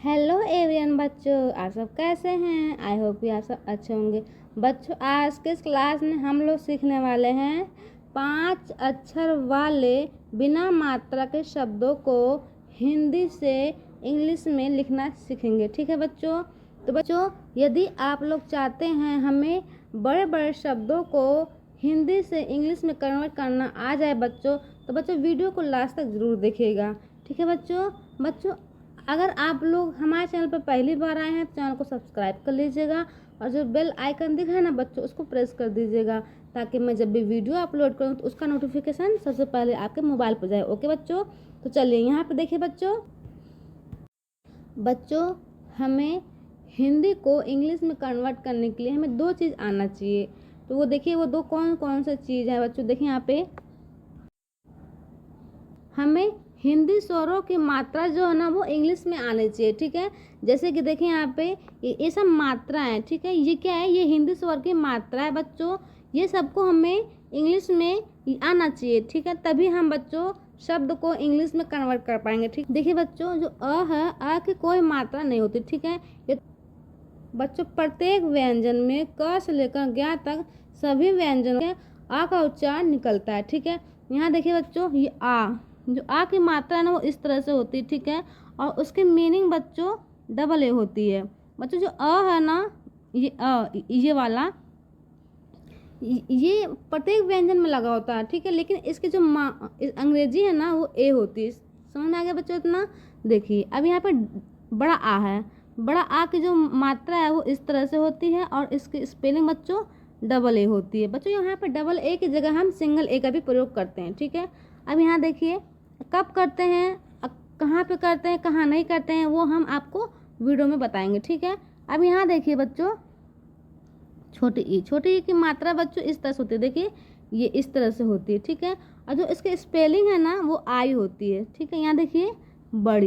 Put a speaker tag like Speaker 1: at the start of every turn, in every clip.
Speaker 1: Hello everyone बच्चों, आप सब कैसे हैं। आई होप कि आप सब अच्छे होंगे। बच्चों, आज के इस क्लास में हम लोग सीखने वाले हैं 5 अक्षर वाले बिना मात्रा के शब्दों को हिंदी से इंग्लिश में लिखना सीखेंगे। ठीक है बच्चों। तो बच्चों, यदि आप लोग चाहते हैं हमें बड़े बड़े शब्दों को हिंदी से इंग्लिश में कन्वर्ट करना आ जाए बच्चों, तो बच्चों वीडियो को लास्ट तक ज़रूर देखिएगा। ठीक है बच्चों, अगर आप लोग हमारे चैनल पर पहली बार आए हैं तो चैनल को सब्सक्राइब कर लीजिएगा और जो बेल आइकन दिख रहा है ना बच्चों, उसको प्रेस कर दीजिएगा ताकि मैं जब भी वीडियो अपलोड करूं तो उसका नोटिफिकेशन सबसे पहले आपके मोबाइल पर जाए। ओके बच्चों, तो चलिए यहाँ पे देखिए बच्चों हमें हिंदी को इंग्लिश में कन्वर्ट करने के लिए हमें 2 चीज़ आना चाहिए। तो वो देखिए, वो 2 कौन कौन सी चीज़ है बच्चों। देखिए यहाँ पे हमें हिंदी स्वरों की मात्रा जो है ना वो इंग्लिश में आने चाहिए। ठीक है, जैसे कि देखिए यहाँ पे ये सब मात्रा है। ठीक है, ये क्या है, ये हिंदी स्वर की मात्रा है बच्चों। ये सबको हमें इंग्लिश में आना चाहिए। ठीक है, तभी हम बच्चों शब्द को इंग्लिश में कन्वर्ट कर पाएंगे। ठीक, देखिए बच्चों, जो अ है, अ की कोई मात्रा नहीं होती। ठीक है, ये बच्चों प्रत्येक व्यंजन में क से लेकर ज्ञ तक सभी व्यंजनों में आ का उच्चारण निकलता है। ठीक है, यहाँ देखिए बच्चों, ये आ, जो आ की मात्रा है ना वो इस तरह से होती है। ठीक है, और उसकी मीनिंग बच्चों डबल ए होती है। बच्चों जो अ है ना, ये वाला ये प्रत्येक व्यंजन में लगा होता है। ठीक है, लेकिन इसकी जो अंग्रेजी है ना वो ए होती है। समझ में आ गया बच्चों इतना। देखिए अब यहाँ पे बड़ा आ है, बड़ा आ की जो मात्रा है वो इस तरह से होती है और इसकी स्पेलिंग बच्चों डबल ए होती है। बच्चों यहाँ पे डबल ए की जगह हम सिंगल ए का भी प्रयोग करते हैं। ठीक है, अब यहाँ देखिए कब करते हैं, कहाँ पे करते हैं, कहाँ नहीं करते हैं, वो हम आपको वीडियो में बताएंगे। ठीक है, अब यहाँ देखिए बच्चों, छोटी ई की मात्रा बच्चों इस तरह से होती है। देखिए ये इस तरह से होती है। ठीक है, और जो इसकी स्पेलिंग है ना वो आई होती है। ठीक है, यहाँ देखिए बड़ी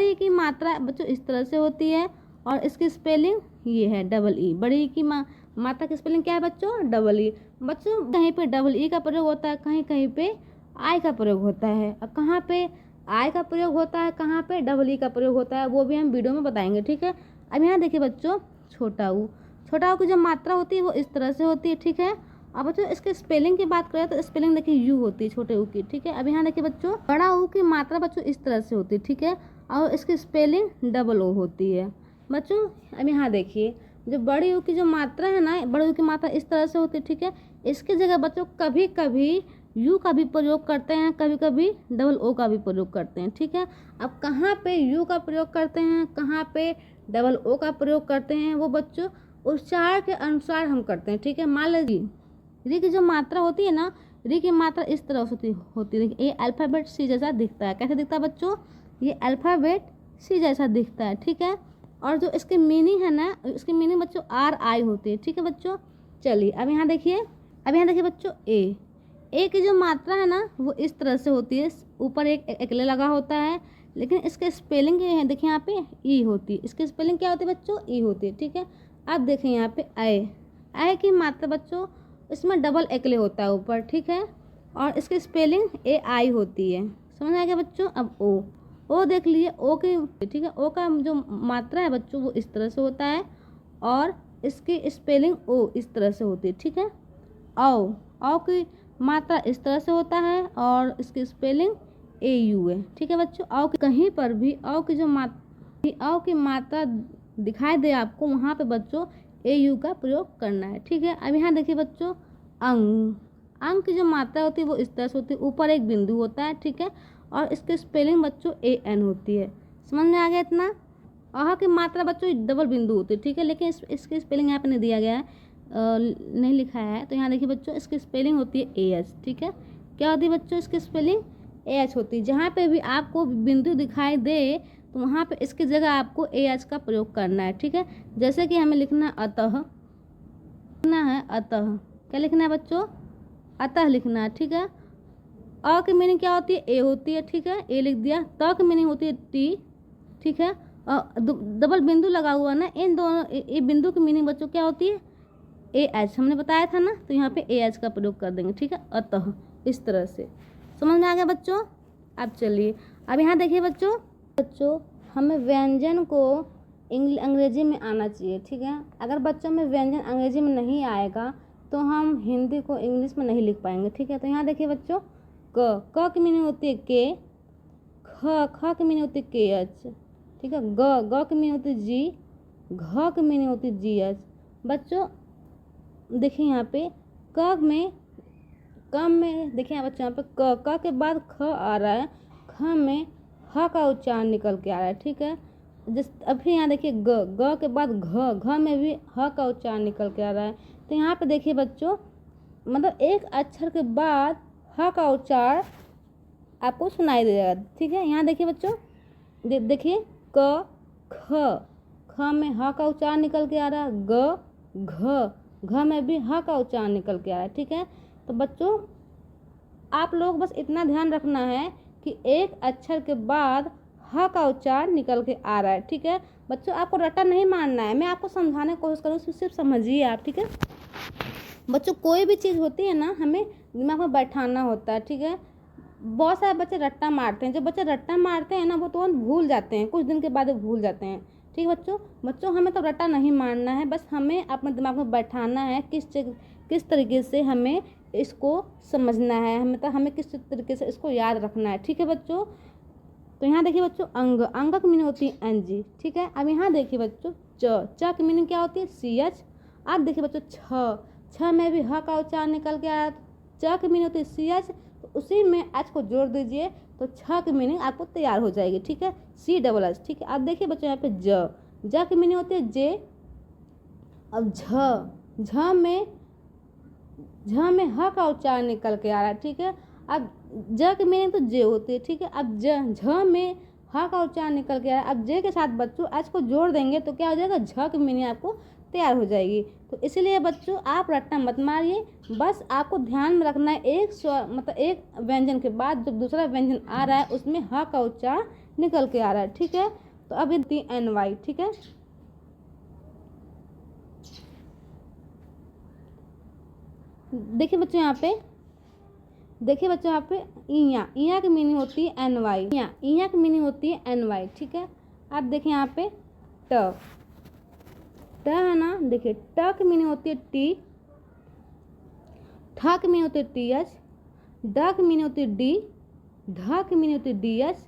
Speaker 1: ई की मात्रा बच्चों इस तरह से होती है और इसकी स्पेलिंग ये है डबल ई। बड़ी ई की मात्रा की स्पेलिंग क्या है बच्चों, डबल ई। बच्चों कहीं पे डबल ई का प्रयोग होता है, कहीं कहीं पे आई का प्रयोग होता है, और कहाँ पे आई का प्रयोग होता है, कहाँ पे डबल ई का प्रयोग होता है, वो भी हम वीडियो में बताएंगे। ठीक है, अब यहाँ देखिए बच्चों, छोटा ऊ की जो मात्रा होती है वो इस तरह से होती है। ठीक है, अब बच्चों इसके स्पेलिंग की बात करें तो स्पेलिंग देखिए यू होती है छोटे ऊ की। ठीक है, अब यहाँ देखिए बच्चों, बड़ा ऊ की मात्रा बच्चों इस तरह से होती है। ठीक है, और इसकी स्पेलिंग डबल ओ होती है बच्चों। अब यहाँ देखिए, जो बड़ी ऊ की जो मात्रा है ना, बड़ी ऊ की मात्रा इस तरह से होती है। ठीक है, इसकी जगह बच्चों कभी कभी यू का भी प्रयोग करते हैं, कभी कभी डबल ओ का भी प्रयोग करते हैं। ठीक है, अब कहाँ पे यू का प्रयोग करते हैं, कहाँ पे डबल ओ का प्रयोग करते हैं, वो बच्चों उच्चारण के अनुसार हम करते हैं। ठीक है, मान लीजिए री की जो मात्रा होती है ना, री की मात्रा इस तरह से होती है। ये अल्फ़ाबेट सी जैसा दिखता है। कैसे दिखता है बच्चों, ये अल्फ़ाबेट सी जैसा दिखता है। ठीक है, और जो इसकी मीनिंग है ना, इसकी मीनिंग बच्चों आर आई होती है। ठीक है बच्चों, चलिए अब यहाँ देखिए, बच्चों ए की जो मात्रा है ना वो इस तरह से होती है। ऊपर एक एकले लगा होता है, लेकिन इसके स्पेलिंग है देखिए यहाँ पे ई होती है। इसकी स्पेलिंग क्या होती है बच्चों, ई होती है। ठीक है, अब देखें यहाँ पे ए की मात्रा बच्चों इसमें डबल एकले होता है ऊपर। ठीक है, और इसकी स्पेलिंग ए आई होती है। समझ आ गया बच्चों। अब ओ देख लीजिए, ओ की, ठीक है, ओ का जो मात्रा है बच्चों वो इस तरह से होता है और इसकी स्पेलिंग ओ इस तरह से होती है। ठीक है, औ की मात्रा इस तरह से होता है और इसकी स्पेलिंग ए यू है। ठीक है बच्चों, औ कहीं पर भी औ की जो औ की मात्रा दिखाई दे आपको, वहाँ पे बच्चों ए यू का प्रयोग करना है। ठीक है, अब यहाँ देखिए बच्चों, अंग की जो मात्रा होती है वो इस तरह से होती है। ऊपर एक बिंदु होता है। ठीक है, और इसकी स्पेलिंग बच्चों ए एन होती है। समझ में आ गया इतना। अह की मात्रा बच्चों डबल बिंदु होती है। ठीक है, लेकिन इसकी स्पेलिंग यहाँ पे नहीं दिया गया है, नहीं लिखा है। तो यहाँ देखिए बच्चों, इसकी स्पेलिंग होती है ए एच। ठीक है, क्या होती है बच्चों, इसकी स्पेलिंग ए एच होती है। जहाँ पे भी आपको बिंदु दिखाई दे तो वहाँ पे इसकी जगह आपको ए एच का प्रयोग करना है। ठीक है, जैसे कि हमें लिखना है अतः, क्या लिखना है बच्चों, अतः लिखना है। ठीक है, अ की मीनिंग क्या होती है, ए होती है। ठीक है, ए लिख दिया। त की मीनिंग होती है टी। ठीक है, डबल बिंदु लगा हुआ ना, इन दोनों ए बिंदु की मीनिंग बच्चों क्या होती है, ए एच। हमने बताया था ना, तो यहाँ पे ए एच का प्रयोग कर देंगे। ठीक है, अतः इस तरह से। समझ में आ गया बच्चों। अब चलिए, अब यहाँ देखिए बच्चों, हमें व्यंजन को अंग्रेजी में आना चाहिए, ठीक है। अगर बच्चों में व्यंजन अंग्रेजी में नहीं आएगा तो हम हिंदी को इंग्लिश में नहीं लिख पाएंगे, ठीक है। तो यहाँ देखिए बच्चों, क की मीनिंग होती है के, ख की मीनिंग होती है के एच, ठीक है। ग की मीनिंग होती है जी, घ की मीनिंग होती है जी एच। बच्चों देखिए यहाँ पे क में देखिए यहाँ बच्चों, यहाँ पे क के बाद ख आ रहा है, ख में ह का उच्चारण निकल के आ रहा है, ठीक है। जिस अभी यहाँ देखिए ग के बाद घ में भी ह का उच्चारण निकल के आ रहा है। तो यहाँ पे देखिए बच्चों, मतलब एक अक्षर के बाद ह का उच्चारण आपको सुनाई देगा, ठीक है। यहाँ देखिए बच्चों, देखिए क ख में ह का उच्चारण निकल के आ रहा है, घ में भी ह का उच्चारण निकल के आ रहा है, ठीक है। तो बच्चों आप लोग बस इतना ध्यान रखना है कि एक अक्षर के बाद ह का उच्चारण निकल के आ रहा है, ठीक है। बच्चों आपको रट्टा नहीं मारना है, मैं आपको समझाने की कोशिश करूँ, सिर्फ समझिए आप, ठीक है। बच्चों कोई भी चीज़ होती है ना, हमें दिमाग में बैठाना होता है, ठीक है। बहुत सारे बच्चे रट्टा मारते हैं, जब बच्चे रट्टा मारते हैं ना वो तुरंत भूल जाते हैं, कुछ दिन के बाद भूल जाते हैं, ठीक है। बच्चों हमें तो रट्टा नहीं मारना है, बस हमें अपने दिमाग में बैठाना है किस तरीके से हमें इसको समझना है, हमें किस तरीके से इसको याद रखना है, ठीक है बच्चों। तो यहाँ देखिए बच्चों, अंग की मीनिंग होती है एनजी, ठीक है। अब यहाँ देखिए बच्चों, च की मीनिंग क्या होती है सी एच। अब देखिए बच्चों, छ में भी ह का उच्चारण निकल के आया, च की मीनिंग होती है सी एच, तो उसी में एच को जोड़ दीजिए तो छ की मीनिंग आपको तैयार हो जाएगी, ठीक है, सी डबल एच, ठीक है। अब देखिए बच्चों यहाँ पे ज की मीनिंग होती है जे। अब झ में ह का उच्चारण निकल के आ रहा है, ठीक है। अब ज की मीनिंग तो जे होती है, ठीक है। अब झ में ह का उच्चारण निकल के आ रहा है, अब जे के साथ बच्चों एच को जोड़ देंगे तो क्या हो जाएगा, झ की मीनिंग आपको तैयार हो जाएगी। तो इसलिए बच्चों आप रट्टा मत मारिए, बस आपको ध्यान में रखना है एक स्वर, मतलब एक व्यंजन के बाद जब दूसरा व्यंजन आ रहा है उसमें ह का उच्चारण निकल के आ रहा है, ठीक है। तो अब ये एन वाई, ठीक है। देखिए बच्चों यहाँ पे, इया की मीनिंग होती है एन वाई, इया की मीनिंग होती है एन वाई, ठीक है। अब देखिए यहाँ पे ट है ना, देखिए ट की मीनिंग होती है टी, ठ की मीनिंग होती है टी एच, ड की मीनिंग होती है डी, ढ की मीनिंग होती है डी एच,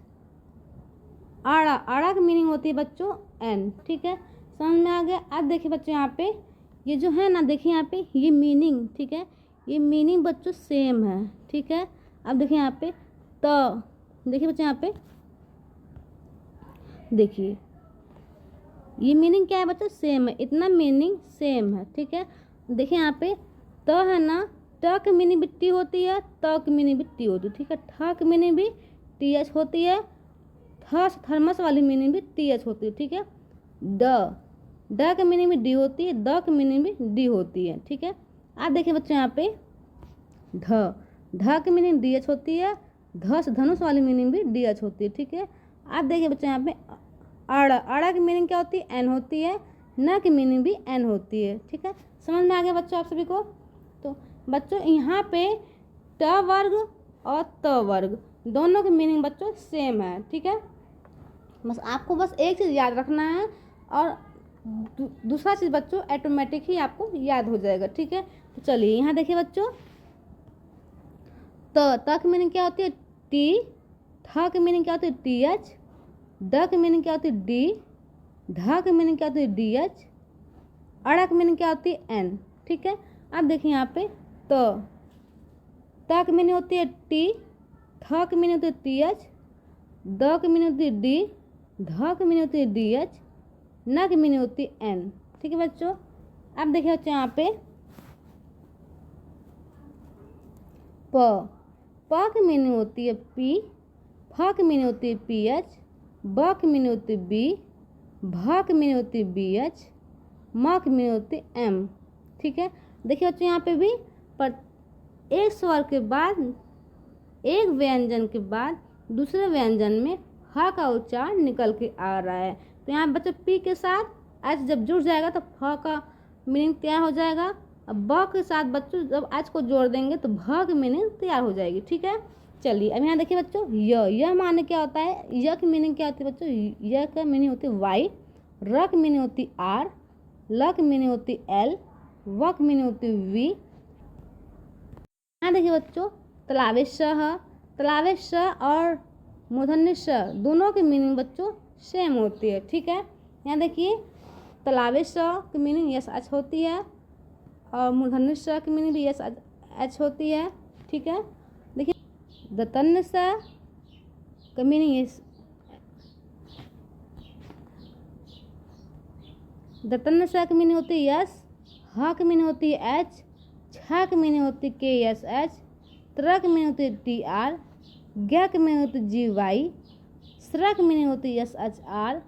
Speaker 1: आड़ा की मीनिंग होती है बच्चों एन, ठीक है। समझ में आ गया। अब देखिए बच्चों यहाँ पे ये जो है ना, देखिए यहाँ पे ये मीनिंग, ठीक है, ये मीनिंग बच्चों सेम है, ठीक है। अब देखिए यहाँ पे देखिए बच्चों यहाँ पे देखिए ये मीनिंग क्या है बच्चों, सेम है, इतना मीनिंग सेम है, ठीक है। देखिए यहाँ पे है ना, ट की मीनिंग भी टी होती है, त की मीनिंग भी टी होती है, ठीक है। ठ की मीनिंग भी टी एच होती है, थर्मस वाली मीनिंग भी टी एच होती है, ठीक है। ड की मीनिंग भी डी होती है, द की मीनिंग भी डी होती है, ठीक है। आप देखिए बच्चों यहाँ पे ढ की मीनिंग डी एच होती है, धनुष वाली मीनिंग भी डी एच होती है, ठीक है। आप देखिए बच्चों यहाँ पे आड़ा की मीनिंग क्या होती है, एन होती है, न की मीनिंग भी एन होती है, ठीक है। समझ में आ गया बच्चों आप सभी को। तो बच्चों यहाँ पे ट वर्ग और त वर्ग दोनों की मीनिंग बच्चों सेम है, ठीक है। आपको बस एक चीज़ याद रखना है और दूसरा चीज़ बच्चों ऑटोमेटिक ही आपको याद हो जाएगा, ठीक है। तो चलिए यहाँ देखिए बच्चों, त की मीनिंग क्या होती है टी, ठ की मीनिंग क्या होती है टी एच, ड की मीनिंग क्या होती है डी, ढ की मीनिंग क्या होती है डी एच, अड़ा की मीनिंग क्या होती है एन, ठीक है। अब देखिए यहाँ पे त की मीनिंग होती है टी, ठ की मीनिंग होती है T H, the key meaning होती है डी, ढ की मीनिंग होती है डी एच, न की मीनिंग होती है एन, ठीक है बच्चों। अब देखिए बच्चों यहाँ पे प की मीनिंग होती है पी, फ की मीनिंग होती है पी एच, ब की मीनिंग होती है बी, भ की मीनिंग होती है बी एच, म की मीनिंग होती है एम, ठीक है। देखिए बच्चों यहाँ पे भी पर एक स्वर के बाद, एक व्यंजन के बाद दूसरे व्यंजन में ह का उच्चारण निकल के आ रहा है। तो यहाँ बच्चों पी के साथ एच जब जुड़ जाएगा तो फ का मीनिंग तैयार हो जाएगा। अब ब के साथ बच्चों जब एच को जोड़ देंगे तो भ की मीनिंग तैयार हो जाएगी, ठीक है। चलिए अब यहाँ देखिए बच्चों, यह माने क्या होता है, य की मीनिंग क्या होती है बच्चों, य का मीनिंग होती है वाई, र की मीनिंग होती है आर, ल की मीनिंग होती है एल, व की मीनिंग होती है वी। यहाँ देखिए बच्चों, तलावे श है, तलावे श और मूर्धन्य श दोनों की मीनिंग बच्चों सेम होती है। ठीक है, यहाँ देखिए तलावे श की मीनिंग यस एच होती है और मूर्धन्य श की मीनिंग भी यस एच होती है। ठीक है, देखिए दतन्य स का मीनिंग यस, दतन्य स की मीनिंग होती है यस, ह की मीनिंग होती है एच, छ की मीनिंग होती है के एस एच, त्र की मीनिंग होती है टी आर, ज्ञ की मीनिंग होती है जी वाई, स्र की मीनिंग होती है एस एच आर,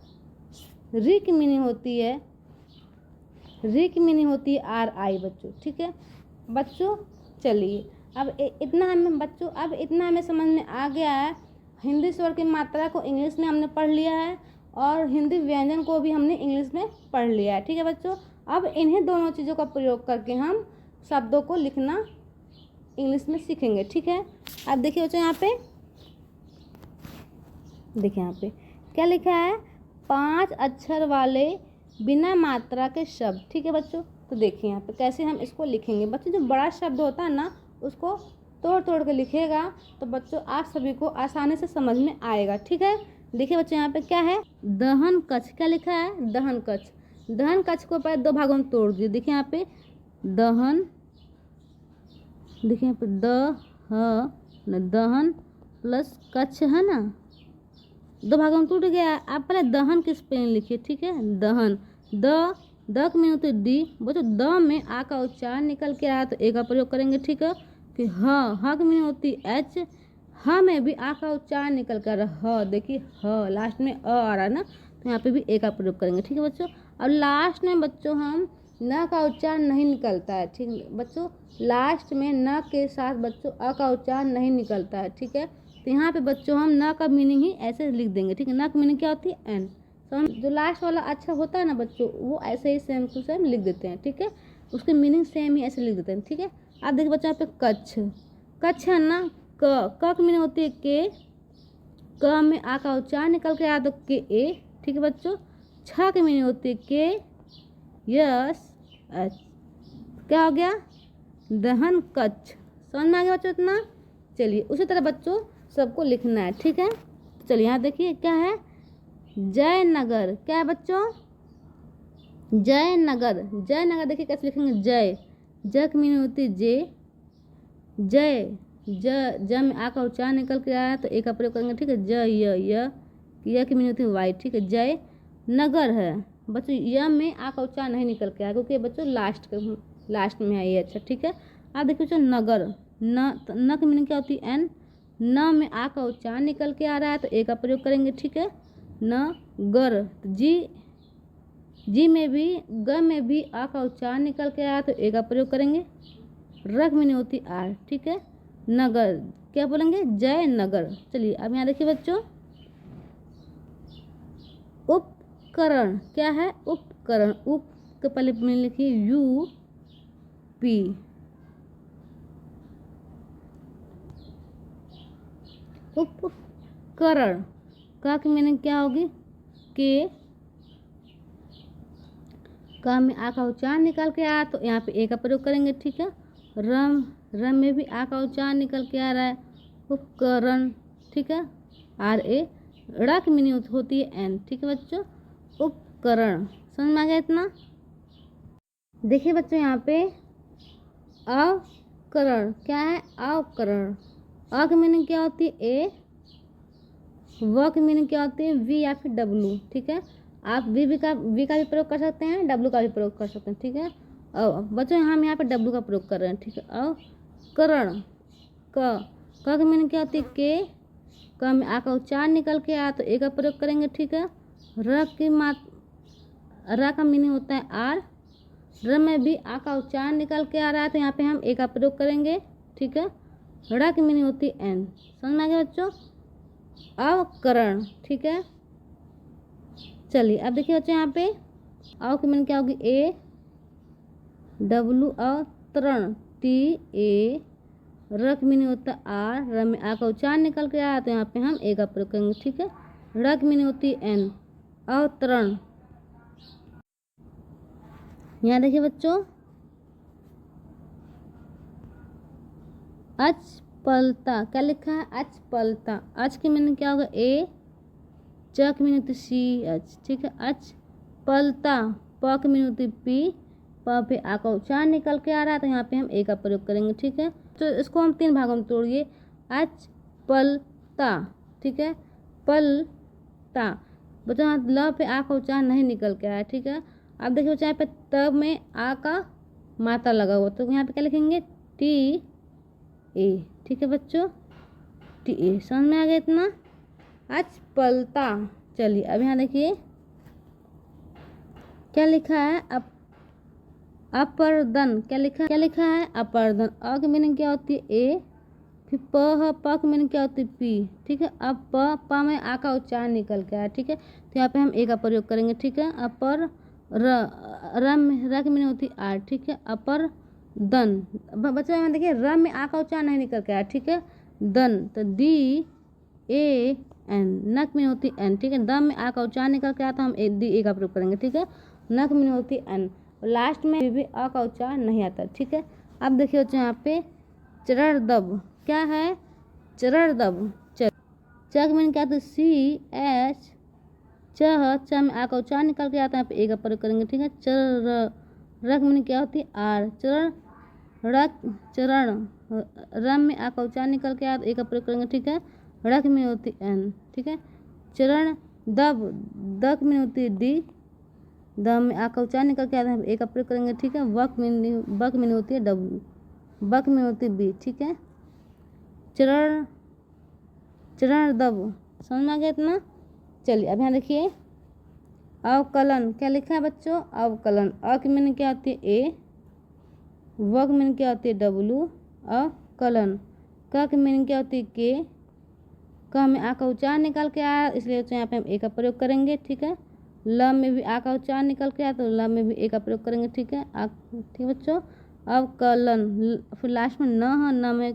Speaker 1: री की मीनिंग होती है, री की मीनिंग होती है आर आई बच्चों। ठीक है बच्चों, चलिए अब इतना हमें समझ में आ गया है। हिंदी स्वर की मात्रा को इंग्लिश में हमने पढ़ लिया है और हिंदी व्यंजन को भी हमने इंग्लिश में पढ़ लिया है। ठीक है बच्चों, अब इन्हीं दोनों चीज़ों का प्रयोग करके हम शब्दों को लिखना इंग्लिश में सीखेंगे। ठीक है, अब देखिए बच्चों यहाँ पे, देखिए यहाँ पे क्या लिखा है, 5 अक्षर वाले बिना मात्रा के शब्द। ठीक है बच्चों, तो देखिए यहाँ पे कैसे हम इसको लिखेंगे। बच्चों जो बड़ा शब्द होता है ना उसको तोड़ तोड़ के लिखेगा तो बच्चों आप सभी को आसानी से समझ में आएगा। ठीक है, देखिए बच्चों यहाँ पे क्या है, दहन कक्ष, क्या लिखा है, दहन कक्ष। दहन कक्ष को पहले 2 भागों में तोड़ दिए। देखिए यहाँ पे दहन, देखिए यहाँ पे दहन प्लस कक्ष है ना, 2 भागों में टूट गया। आप पहले दहन की स्पेलिंग लिखिए। ठीक है, दहन, द में होती है डी बच्चों, द में आ का उच्चारण निकल के आया तो ए का प्रयोग करेंगे। ठीक है, कि ह की मीनिंग होती है एच, ह में भी आ का उच्चारण निकल कर ह, देखिए ह लास्ट में आ रहा है ना, तो यहाँ पे भी ए का प्रयोग करेंगे। ठीक है बच्चों, अब लास्ट में बच्चों हम न का उच्चारण नहीं निकलता है। ठीक बच्चों, लास्ट में न के साथ बच्चों अ का उच्चारण नहीं निकलता है। ठीक है, तो यहाँ पे बच्चों हम न का मीनिंग ही ऐसे लिख देंगे। ठीक है, न की मीनिंग क्या होती है एन, तो हम जो लास्ट वाला अच्छा होता है ना बच्चों वो ऐसे ही सेम टू सेम लिख देते हैं। ठीक है, उसकी मीनिंग सेम ही ऐसे लिख देते हैं। ठीक है, आप देखिए बच्चों यहाँ पे कच्छ, कच्छ है ना, क की मीनिंग होती है के, क में आ का उच्चारण निकल के आया तो के ए। ठीक है बच्चों, छ की मीनिंग होती है के यस एच, क्या हो गया, दहन कच्छ। समझ में आ गया बच्चों इतना। चलिए उसी तरह बच्चों सबको लिखना है। ठीक है, चलिए यहाँ देखिए क्या है, जयनगर, क्या है बच्चों, जयनगर। जयनगर देखिए कैसे लिखेंगे, जय की मीनिंग होती है जे, जय ज में आ का उच्चारण निकल के आया तो ए का प्रयोग करेंगे। ठीक है, य की मीनिंग होती है वाई। ठीक है, जय नगर है बच्चों, य में आ का उच्चारण नहीं निकल के आया क्योंकि बच्चों लास्ट में है ये। अच्छा ठीक है, आप देखिए बच्चों नगर, न की मीनिंग क्या होती है एन, न में आ का उच्चारण निकल के आ रहा है तो ए का प्रयोग करेंगे। ठीक है, न गर, जी में भी ग में भी आ का उच्चारण निकल के आया तो ए का प्रयोग करेंगे। र की मीनिंग होती आर। ठीक है, नगर, क्या बोलेंगे, जय नगर। चलिए अब यहाँ देखिए बच्चों, उपकरण, क्या है, उपकरण, उप के पहले मीनिंग लिखिए यू पी, उपकरण, का की मीनिंग क्या होगी, के, का में आ का उच्चारण निकल के आया तो यहाँ पे ए का प्रयोग करेंगे। ठीक है, रम में भी आ का उच्चारण निकल के आ रहा है, उपकरण। ठीक है, आर ए, ड़ की मीनिंग होती है एन। ठीक है बच्चों, उपकरण। समझ में आ गया इतना। देखिए बच्चों यहाँ पे अवकरण, क्या है, अवकरण। अ की मीनिंग क्या होती है ए, व की मीनिंग क्या होती है वी या फिर डब्लू। ठीक है, आप वी का भी प्रयोग कर सकते हैं, डब्लू का भी प्रयोग कर सकते हैं। ठीक है, बच्चों हम यहाँ पे डब्लू का प्रयोग कर रहे हैं। ठीक है, अवकरण, क की मीनिंग क्या होती है के, क में आ का उच्चारण निकल के आया तो ए का प्रयोग करेंगे। ठीक है, र का मीनिंग होता है आर, र में भी आ का उच्चारण निकल के आ रहा है तो यहाँ पे हम ए का प्रयोग करेंगे। ठीक है, ड़ की मीनिंग होती है एन। समझ में आ गया बच्चों, अवकरण। ठीक है, चलिए अब देखिए बच्चों यहाँ पे अव की मीनिंग क्या होगी ए डब्लू, अवतरण टी ए रक मीनिंग होता है आर, र में आ का उच्चारण निकल के आया तो यहाँ पे हम ए का प्रयोग करेंगे, ठीक है। रक मीनिंग होती है एन, अवतरण। यहाँ देखिए बच्चों, अचपलता, क्या लिखा है, अचपलता। अच की मीनिंग क्या होगा, ए, च की मीनिंग होती सी एच, ठीक है। अचपलता, प की मीनिंग होती पी, प पे आ का उच्चारण निकल के आ रहा है तो यहाँ पे हम ए का प्रयोग करेंगे, ठीक है। तो इसको हम 3 भागों में तोड़िए, अचपलता, ठीक है। पलता, बच्चों यहाँ ल पे आ का उच्चारण नहीं निकल के आया, ठीक है। अब देखिए बच्चों यहाँ पे त में आ का मात्रा लगा हुआ, तो यहाँ पे क्या लिखेंगे, टी ए, ठीक है बच्चों, टी ए। समझ में आ गया इतना, अचपलता। चलिए अब यहाँ देखिए क्या लिखा है, अपर्दन, क्या लिखा है, अपर्दन। अ की मीनिंग क्या होती है, ए, फिर प की मीनिंग क्या होती है, पी, ठीक है। अब प में आ का उच्चारण निकल के आया, ठीक है, तो यहाँ पे हम ए का प्रयोग करेंगे, ठीक है। अपर र में र की मीनिंग होती है आर, ठीक है। अपर दन, बच्चों यहाँ देखिए र में आ का उच्चारण नहीं निकल के आया, ठीक है। दन, तो डी ए एन, नक में होती एन, ठीक है। दम में आ का उच्चारण निकल के आया तो हम डी ए का प्रयोग करेंगे, ठीक है। नक में होती एन, और लास्ट में भी अ का उच्चारण नहीं आता, ठीक है। अब देखिए बच्चों यहाँ पे चरणदब, क्या है, चरणदब। च में क्या था, सी एच, च में आ का उच्चारण निकल के आता है, यहाँ पे ए का प्रयोग करेंगे, ठीक है। रक में क्या होती है आर, चरण, रक, चरण, रम में आ का उच्चारण निकल के आया तो ए का प्रयोग करेंगे, ठीक है। रक में होती एन, ठीक है। चरण दब, दक में होती है डी, दम में आ का उच्चारण निकल के आया तो ए का प्रयोग करेंगे, ठीक है। बक में होती है डब्ल्यू, बक में होती है बी, ठीक है। चरण दब, समझ में आ गया इतना। चलिए अब यहाँ देखिए अवकलन, क्या लिखा है बच्चों, अवकलन। अ की मीनिंग क्या होती है, ए, व की मीनिंग क्या होती है, डब्लू, अवकलन। क की मीनिंग क्या होती है, के, क में आ का उच्चारण निकल के आया इसलिए यहाँ पे हम ए का प्रयोग करेंगे, ठीक है। ल में भी आ का उच्चारण निकल के आया तो ल में भी ए का प्रयोग करेंगे, ठीक है। ठीक है बच्चों, अवकलन। फिर लास्ट में न है, न में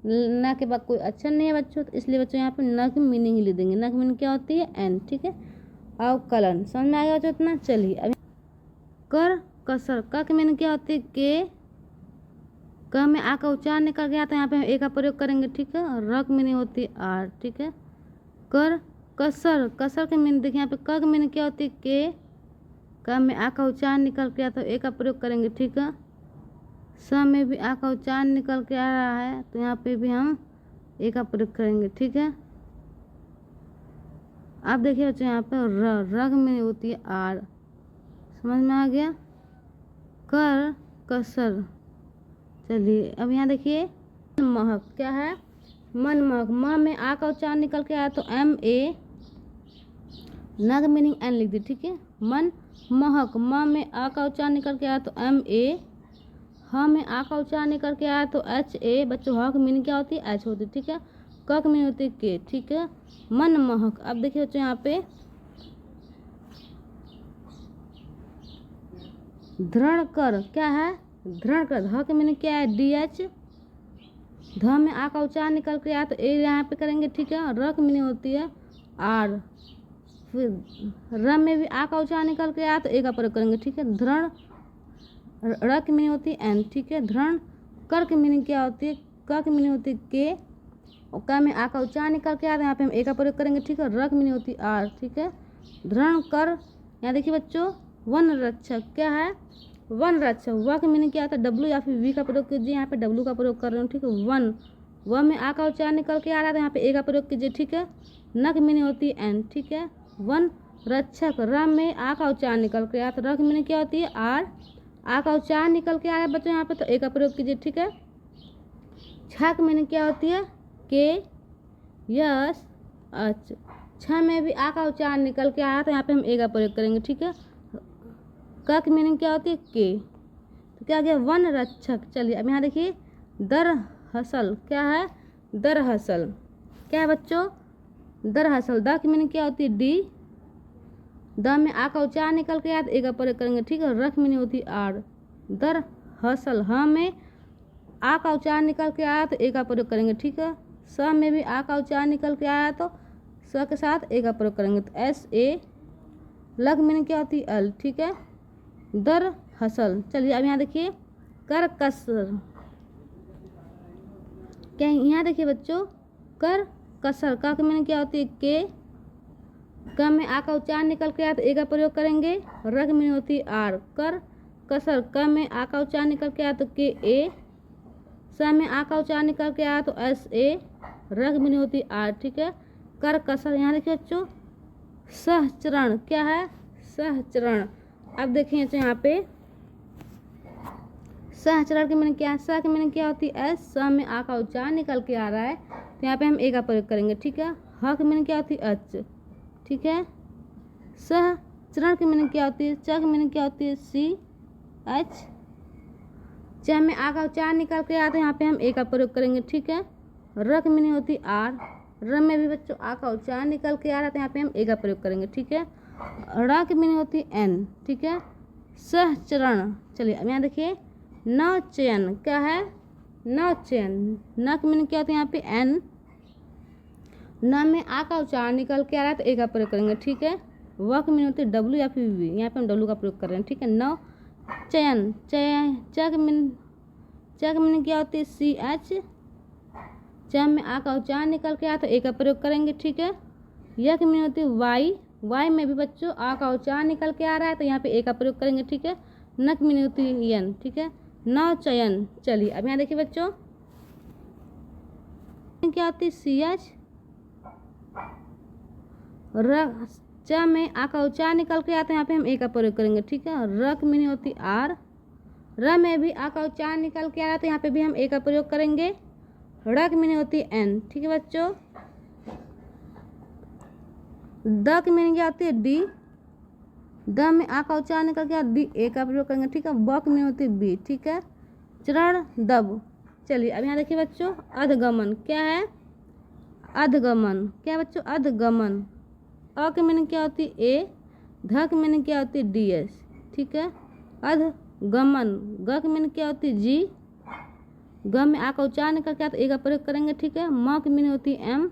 Speaker 1: न के बाद कोई अक्षर नहीं है बच्चों, तो इसलिए बच्चों यहाँ पे न की मीनिंग ही ले देंगे। न की मीनिंग क्या होती है, एन, ठीक है। अवकलन, समझ में आ गया बच्चों इतना। चलिए अब कर कसर, क की मीनिंग क्या होती है, के, क में आ का उच्चारण निकल गया तो यहाँ पे हम ए का प्रयोग करेंगे, ठीक है। और र की मीनिंग होती है आर, ठीक है। कर कसर, कसर की मीनिंग देखिए यहाँ पे क की मीनिंग क्या होती है, के, क में आ का उच्चारण निकल गया तो ए का प्रयोग करेंगे, ठीक है। स में भी आ का उच्चारण निकल के आ रहा है तो यहाँ पे भी हम ए का प्रयोग करेंगे, ठीक है। अब देखिए बच्चों यहाँ पे रग में होती है आर, समझ में आ गया। कर कसर। चलिए अब यहाँ देखिए महक, क्या है, मन महक। म में आ का उच्चारण निकल के आया तो एम ए, न का मीनिंग एन लिख दी, ठीक है। मन महक, म में आ का उच्चारण निकल के आया तो एम ए, ह में आ का उच्चारण निकल के आया तो एच ए, बच्चों ह की मीनिंग क्या होती है, एच होती है, ठीक है। क की मीनिंग होती है के, ठीक है। मन महक। अब देखिए बच्चों यहाँ पे धृण कर, क्या है, धृण कर। ध की मीनिंग क्या है, डी एच, ध में आ का उच्चारण निकल के आया तो ए यहाँ पे करेंगे, ठीक है। र की मीनिंग होती है आर, फिर र में भी आ का उच्चारण निकल के आया तो ए का प्रयोग करेंगे, ठीक है। धृण, र की मीनिंग होती है एन, ठीक है। धृण कर की मीनिंग क्या होती है, क की मीनिंग होती है के, और क में आ का उच्चारण निकल के आया तो यहाँ पे हम ए का प्रयोग करेंगे, ठीक है। र की मीनिंग होती है आर, ठीक है। धृण कर। यहाँ देखिए बच्चों वन रक्षक, क्या है, वन रक्षक। व की मीनिंग क्या आता है, डब्ल्यू या फिर वी का प्रयोग कीजिए, यहाँ पे डब्ल्यू का प्रयोग कर रहे हो, ठीक है। वन, व में आ का उच्चारण निकल के आ रहा है तो यहाँ पे ए का प्रयोग कीजिए, ठीक है। न की मीनिंग होती है एन, ठीक है। वन रक्षक। र में आ का उच्चारण निकल के आया तो र की मीनिंग क्या होती है आर, आ का उच्चारण निकल के आ रहा है बच्चों यहाँ पे तो ए का प्रयोग कीजिए, ठीक है। छ की मीनिंग क्या होती है, के, यस, अच। छ में भी आ का उच्चारण निकल के आया तो यहाँ पे हम ए का प्रयोग करेंगे, ठीक है। क की मीनिंग क्या होती है, के, तो क्या गया, वन रक्षक। चलिए अब यहाँ देखिए दर हसल, क्या है, दर हसल। क्या है बच्चों, दर हसल। द की मीनिंग क्या होती है, डी, द में आ का उच्चारण निकल के आया तो ए का प्रयोग करेंगे, ठीक है। र की मीनिंग होती है आर, दर हसल। ह में आ का उच्चारण निकल के आया तो ए का प्रयोग करेंगे, ठीक है। स में भी आ का उच्चारण निकल के आया तो स के साथ ए का प्रयोग करेंगे। तो एस ए, लग मीनिंग क्या होती है अल, ठीक है। दर हसल, चलिए अब यहाँ देखिए कर कसर, क्या यहाँ देखिए बच्चों कर कसर, का मीनिंग क्या होती है के, क में आ का उच्चारण निकल के आया तो ए का प्रयोग करेंगे। र की मीनिंग होती है आर, कर कसर, क में आ का उच्चारण निकल के आया तो के ए, स में आ का उच्चारण निकल के आया तो एस ए, र की मीनिंग होती है आर, ठीक है। कर कसर, यहाँ देखिए बच्चों सहचरण, क्या है सहचरण। अब देखिए यहाँ पे सहचरण की मीनिंग क्या है, स की मीनिंग क्या होती है एस, स में आ का उच्चारण निकल के आ रहा है तो यहाँ पे हम ए का प्रयोग करेंगे, ठीक है। ह की मीनिंग क्या होती है अच, ठीक है। सहचरण की मीनिंग क्या होती है, च की मीनिंग क्या होती है सी एच, च में आ का उच्चारण निकल के आया तो यहाँ पे हम ए का प्रयोग करेंगे, ठीक है। र की मीनिंग होती है आर, र में भी बच्चों आ का उच्चारण निकल के आ रहा है तो यहाँ पे हम ए का प्रयोग करेंगे, ठीक है। र की मीनिंग होती है एन, ठीक है। सहचरण, चलिए अब यहाँ देखिए नवचयन, क्या है नवचयन, न की मीनिंग क्या होती है यहाँ पे एन, न में आ का उच्चारण निकल के आ रहा है तो ए का प्रयोग करेंगे, ठीक है। व की मीनिंग होती है डब्ल्यू या फिर वी, यहाँ पे हम डब्ल्यू का प्रयोग कर रहे हैं, ठीक है। नव चयन, च की मीनिंग क्या होती है सी एच, च में आ का उच्चारण निकल के आया तो ए का प्रयोग करेंगे, ठीक है। यह की मीनिंग होती है वाई, वाई में भी बच्चों आ का उच्चारण निकल के आ रहा है तो यहाँ पे ए का प्रयोग करेंगे, ठीक है। न की मीनिंग होती है यन, ठीक है। नवचयन, चलिए अब यहाँ देखिए बच्चों क्या होती है सी एच, र च में आ का उच्चारण निकल के आते हैं यहाँ पे हम ए का प्रयोग करेंगे, ठीक है। र की मीनिंग होती है आर, र में भी आ का उच्चारण निकल के आ रहा है तो यहाँ पे भी हम ए का प्रयोग करेंगे। र की मीनिंग होती है एन, ठीक है बच्चों। द की मीनिंग क्या होती है डी, द में आ का उच्चारण निकल के डी ए का प्रयोग करेंगे, ठीक है। ब की मीनिंग होती है बी, ठीक है। चरण दब, चलिए अब यहाँ देखिए बच्चों अधगमन, क्या है अधगमन, क्या है बच्चों अधगमन। अ की मीनिंग क्या होती है ए, ध की मीनिंग क्या होती है डी एस, ठीक है। अधगमन, ग की मीनिंग क्या होती है जी, ग में आ का उच्चारण निकल के आता है ए का प्रयोग करेंगे, ठीक है। म की मीनिंग होती है एम,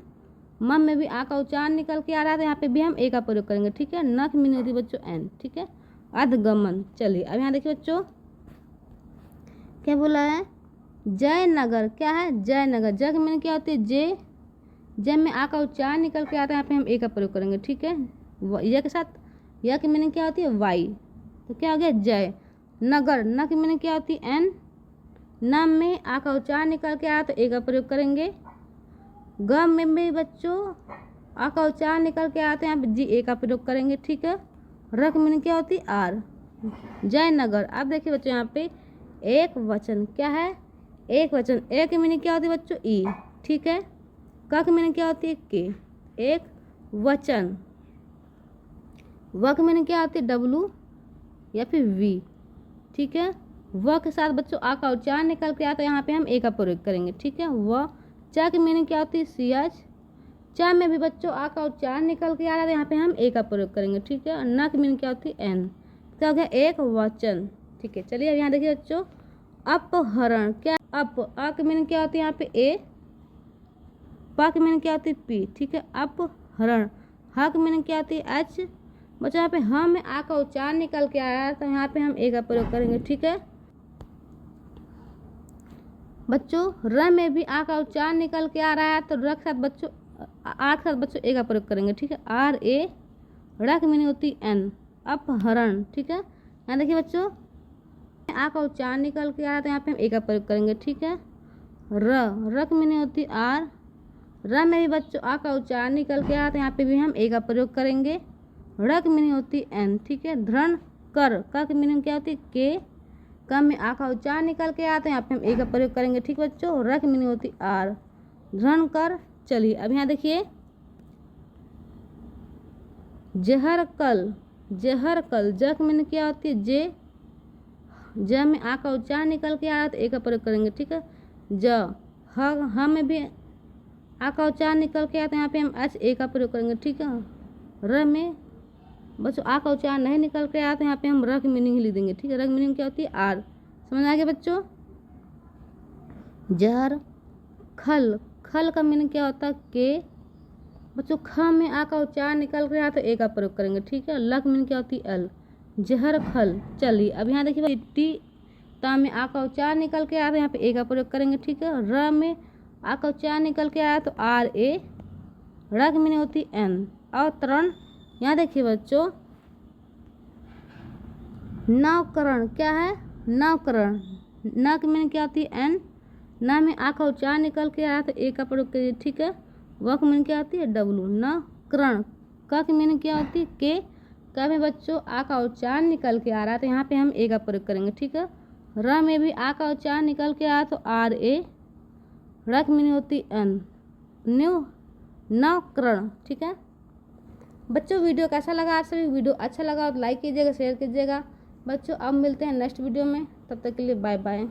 Speaker 1: म में भी आ का उच्चारण निकल के आ रहा है तो यहाँ पे भी हम ए का प्रयोग करेंगे, ठीक है। न की मीनिंग होती है बच्चों एन, ठीक है। अधगमन, चलिए अब यहाँ देखिए बच्चों क्या बोला है जयनगर, क्या है जयनगर। जय की मीनिंग क्या होती है जे, जय में आ का उच्चारण निकल के आता है यहाँ पे हम ए का प्रयोग करेंगे, ठीक है। यह के साथ यह की मीनिंग क्या होती है वाई, तो क्या हो गया जय नगर। न की मीनिंग क्या होती है एन, न में आ का उच्चारण निकल के आया तो ए का प्रयोग करेंगे। ग में भी बच्चों आ का उच्चारण निकल के आते हैं यहाँ पे जी ए का प्रयोग करेंगे, ठीक है। र की मीनिंग क्या होती है आर, जयनगर। अब देखिए बच्चों यहाँ पे एक वचन, क्या है एक वचन। ए की मीनिंग क्या होती है बच्चों ई, ठीक है। क की मीनिंग क्या होती है के, एक वचन। व की मीनिंग क्या होती है डब्लू या फिर वी, ठीक है। व के साथ बच्चों आ का उच्चारण निकल के आता है यहाँ पे हम ए का प्रयोग करेंगे, ठीक है। व च की मीनिंग क्या होती है सी एच, च में भी बच्चों आ का उच्चारण निकल के आ रहा है यहाँ पे हम ए का प्रयोग करेंगे, ठीक है। न की मीनिंग क्या होती है एन, क्या हो गया एक वचन, ठीक है। चलिए अब यहाँ देखिए बच्चों अपहरण, क्या अप, आ की मीनिंग क्या होती है यहाँ पे ए, प की मीनिंग क्या होती है पी, ठीक है। अपहरण। ह की मीनिंग क्या होती है एच, बच्चों यहाँ पे ह में आ का उच्चारण निकल के आया है तो यहाँ पे हम ए का प्रयोग करेंगे, ठीक है। बच्चों र में भी आ का उच्चारण निकल के आ रहा है तो र के साथ बच्चों आर के साथ बच्चों ए का प्रयोग करेंगे, ठीक है। आर ए, र की मीनिंग होती है एन, अपहरण, ठीक है। यहाँ देखिए बच्चों आ का उच्चारण निकल के आ रहा है तो यहाँ पे हम ए का प्रयोग करेंगे, ठीक है। र की मीनिंग होती है आर, र में भी बच्चों आ का उच्चारण निकल के आ रहा है तो यहाँ पे भी हम ए का प्रयोग करेंगे। र की मीनिंग होती है एन, ठीक है। धरण कर, क की मीनिंग क्या होती है के, क में आ का उच्चारण निकल के आते हैं यहाँ पे हम ए का प्रयोग करेंगे, ठीक बच्चों। र की मीनिंग होती है आर, धरण कर। चलिए अब यहाँ देखिए जहर कल, जहर कल। ज की मीनिंग क्या होती है जे, ज में आ का उच्चारण निकल के आ रहा है तो ए का प्रयोग करेंगे, ठीक है। ज ह में भी आ का उच्चारण निकल के आते हैं यहाँ पे हम एच ए का प्रयोग करेंगे, ठीक है। र में बच्चों आ का उच्चारण नहीं निकल के आते हैं यहाँ पे हम र की मीनिंग ही लिख देंगे, ठीक है। र की मीनिंग क्या होती है आर, समझ आ गया बच्चों। जहर खल, खल का मीनिंग क्या होता है के। बच्चों ख में आ का उच्चारण निकल कर आया तो ए का प्रयोग करेंगे, ठीक है। ल की मीनिंग क्या होती है एल, जहर खल। चलिए अब यहाँ देखिए टी, ता में आ का उच्चारण निकल के आया तो यहाँ पे ए का प्रयोग करेंगे, ठीक है। र में आ का उच्चारण निकल के आया तो आर ए, र की मीनिंग होती है एन। अवतरण, यहाँ देखिए बच्चों नवकरण क्या है, नवकरण। न की मीनिंग क्या होती है एन, न में आ का उच्चारण निकल के आया तो ए का प्रयोग करिए, ठीक है। व की मीनिंग क्या होती है डब्लू। नवकरण, क की मीनिंग क्या होती है के। क में बच्चों आ का उच्चारण निकल के आ रहा है तो यहाँ पे हम ए का प्रयोग करेंगे, ठीक है। र में भी आ का उच्चारण निकल के आया तो आर ए, र की मीनिंग होती है एन, न्यू नवकरण, ठीक है। बच्चों वीडियो कैसा लगा आप सभी, वीडियो अच्छा लगा तो लाइक कीजिएगा, शेयर कीजिएगा। बच्चों अब मिलते हैं नेक्स्ट वीडियो में, तब तक के लिए बाय बाय।